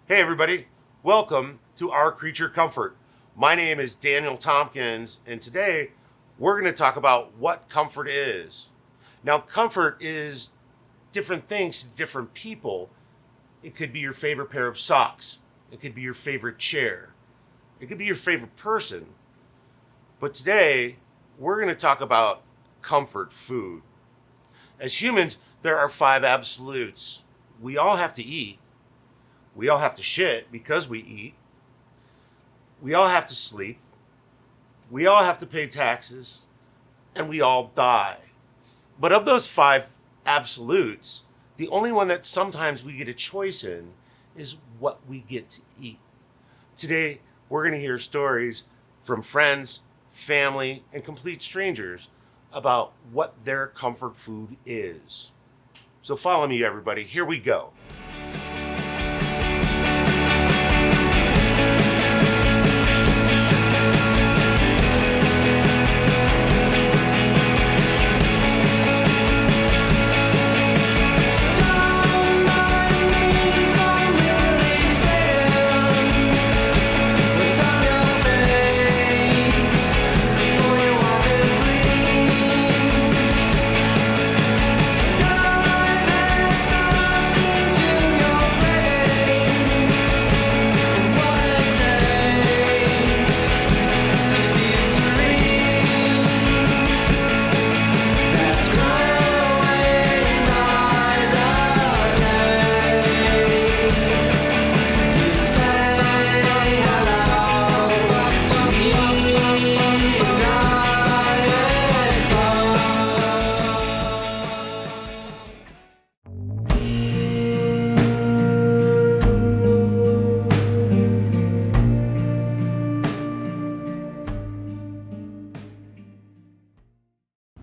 Hey everybody, welcome to Our Creature Comfort. My name is Daniel Tompkins, and today we're going to talk about what comfort is. Now, comfort is different things to different people. It could be your favorite pair of socks. It could be your favorite chair. It could be your favorite person. But today, we're going to talk about comfort food. As humans, there are 5 absolutes. We all have to eat. We all have to shit because we eat. We all have to sleep. We all have to pay taxes. And we all die. But of those 5 absolutes, the only one that sometimes we get a choice in is what we get to eat. Today, we're going to hear stories from friends, family, and complete strangers about what their comfort food is. So follow me, everybody. Here we go.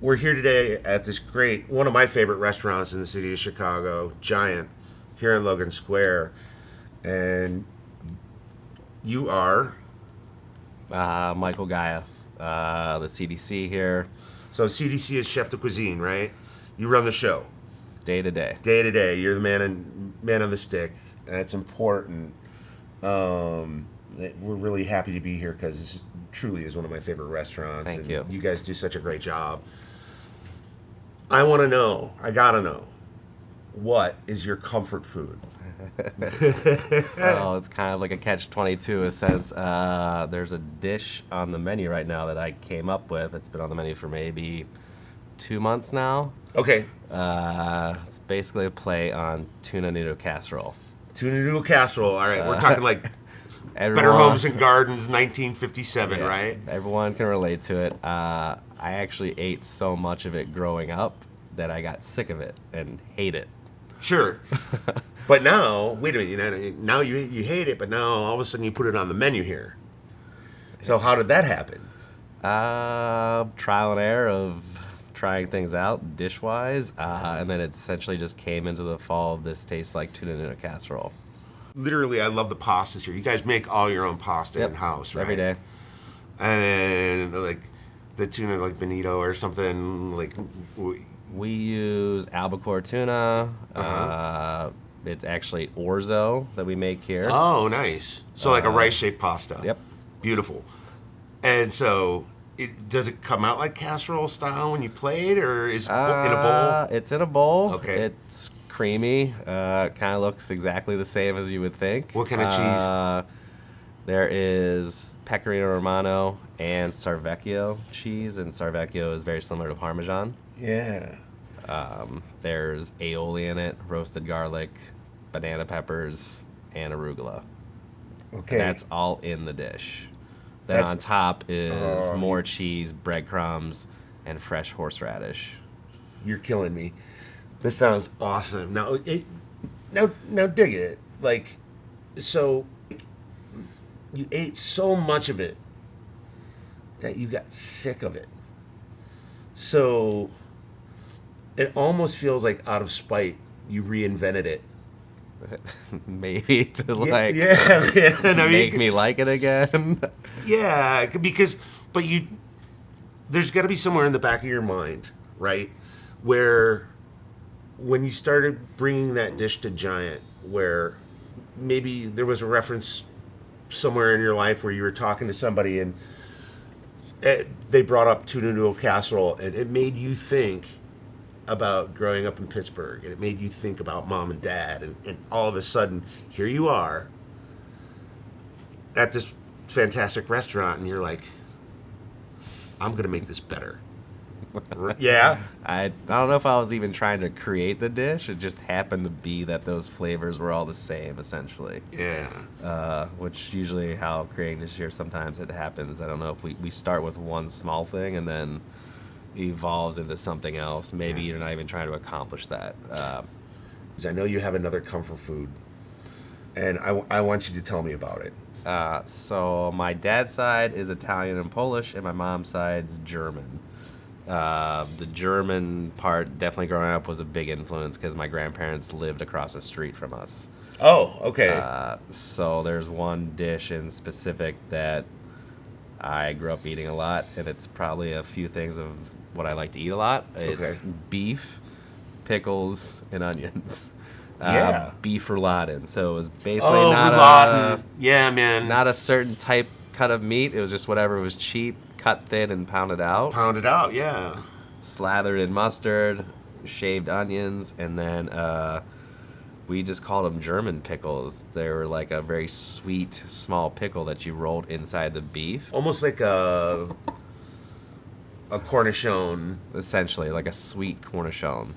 We're here today at this one of my favorite restaurants in the city of Chicago, Giant, here in Logan Square. And you are? Michael Gaia, the CDC here. So CDC is chef de cuisine, right? You run the show. Day to day. Day to day. You're the man on the stick. And it's important. We're really happy to be here because this truly is one of my favorite restaurants. Thank you. You guys do such a great job. I gotta know, what is your comfort food? So it's kind of like a catch-22 in a sense. There's a dish on the menu right now that I came up with. It's been on the menu for maybe 2 months now. Okay. It's basically a play on tuna noodle casserole. Tuna noodle casserole. All right, we're talking like Everyone, Better Homes and Gardens, 1957, yeah, right? Everyone can relate to it. I actually ate so much of it growing up that I got sick of it and hate it. Sure. But now, wait a minute, now you hate it, but now all of a sudden you put it on the menu here. So how did that happen? Trial and error of trying things out dish-wise, and then it essentially just came into the fall of this tastes like tuna noodle casserole. Literally, I love the pastas here. You guys make all your own pasta in-house, right? Every day. And like the tuna, like bonito or something, like... We use albacore tuna. It's actually orzo that we make here. Oh, nice. So like a rice-shaped pasta. Yep. Beautiful. And so, does it come out like casserole style when you play it, or is it in a bowl? It's in a bowl. Okay. It's creamy. Kind of looks exactly the same as you would think. What kind of cheese? There is Pecorino Romano and Sarvecchio cheese, and Sarvecchio is very similar to Parmesan. Yeah. There's aioli in it, roasted garlic, banana peppers, and arugula. Okay. That's all in the dish. Then on top is more cheese, breadcrumbs, and fresh horseradish. You're killing me. This sounds awesome. Now dig it. Like, so you ate so much of it that you got sick of it. So it almost feels like out of spite, you reinvented it. Maybe to make me like it again. Yeah, because there's got to be somewhere in the back of your mind, right, where when you started bringing that dish to Giant, where maybe there was a reference somewhere in your life where you were talking to somebody and they brought up tuna noodle casserole, and it made you think about growing up in Pittsburgh, and it made you think about mom and dad, and all of a sudden, here you are at this fantastic restaurant, and you're like, I'm going to make this better. Yeah? I don't know if I was even trying to create the dish. It just happened to be that those flavors were all the same, essentially. Yeah. Which usually how creating this year, sometimes it happens. I don't know if we start with one small thing and then evolves into something else. Maybe you're not even trying to accomplish that. I know you have another comfort food, and I want you to tell me about it. So my dad's side is Italian and Polish, and my mom's side's German. The German part, definitely growing up, was a big influence because my grandparents lived across the street from us. Oh, okay. So there's one dish in specific that I grew up eating a lot, and it's probably a few things of what I like to eat a lot. It's beef, pickles, and onions. Yeah. Beef rouladen. So it was basically not a certain type cut of meat. It was just whatever was cheap, cut thin, and pounded out. Pounded out, yeah. Slathered in mustard, shaved onions, and then we just called them German pickles. They were like a very sweet, small pickle that you rolled inside the beef. Almost like a cornichon. Essentially, like a sweet cornichon.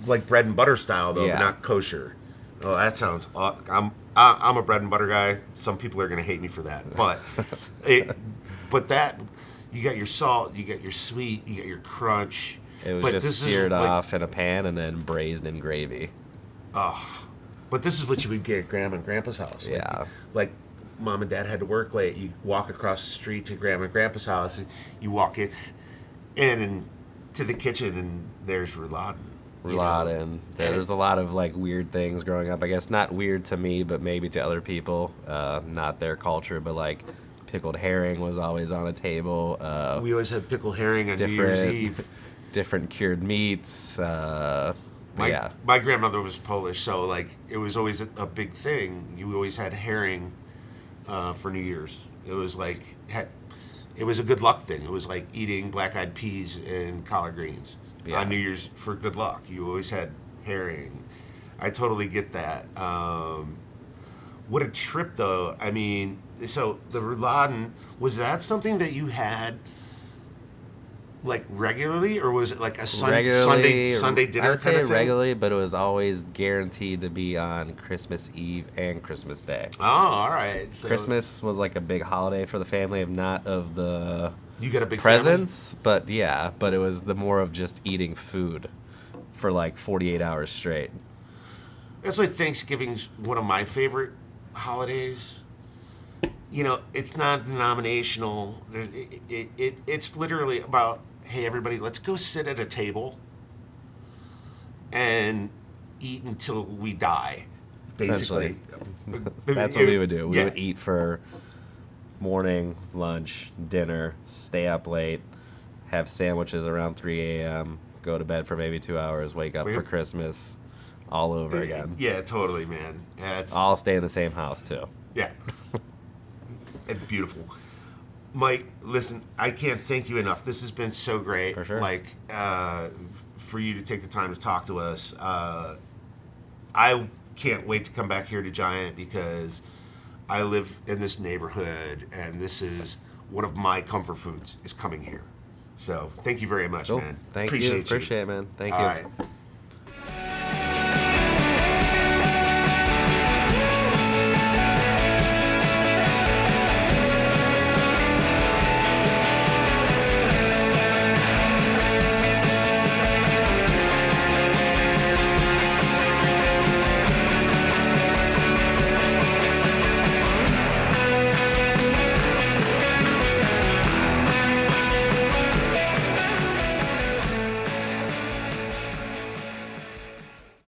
Like bread and butter style, though, Yeah. but not kosher. Oh, that sounds... I'm a bread and butter guy. Some people are going to hate me for that. But that... You got your salt, you got your sweet, you got your crunch. It was but just seared off in a pan and then braised in gravy. Oh, but this is what you would get at Grandma and Grandpa's house. Yeah. Like mom and dad had to work late. You walk across the street to Grandma and Grandpa's house, and you walk in to the kitchen, and there's rouladen. Rouladen. There's a lot of like weird things growing up. I guess not weird to me, but maybe to other people. Not their culture, but like pickled herring was always on a table. We always had pickled herring on New Year's Eve. Different cured meats. My grandmother was Polish, so like it was always a big thing. You always had herring for New Year's. It was like it was a good luck thing. It was like eating black-eyed peas and collard greens on New Year's for good luck. You always had herring. I totally get that. What a trip, though. I mean, so the rouladen, was that something that you had like regularly, or was it like a Sunday dinner I would say kind of thing? regularly, but it was always guaranteed to be on Christmas Eve and Christmas Day. Oh, all right. So Christmas was like a big holiday for the family, not of the you got a big presents, but it was the more of just eating food for like 48 hours straight. That's why Thanksgiving's one of my favorite holidays. You know, it's not denominational. It's literally about, hey, everybody, let's go sit at a table and eat until we die, basically. That's what we would do. We would eat for morning, lunch, dinner, stay up late, have sandwiches around 3 a.m., go to bed for maybe 2 hours, wake up for Christmas, all over again. Yeah, totally, man. All stay in the same house, too. Yeah. It's beautiful. Mike, listen, I can't thank you enough. This has been so great. For sure. Like, for you to take the time to talk to us. I can't wait to come back here to Giant because I live in this neighborhood, and this is one of my comfort foods is coming here. So thank you very much, man. Thank you. Appreciate it, man. Thank you. All right.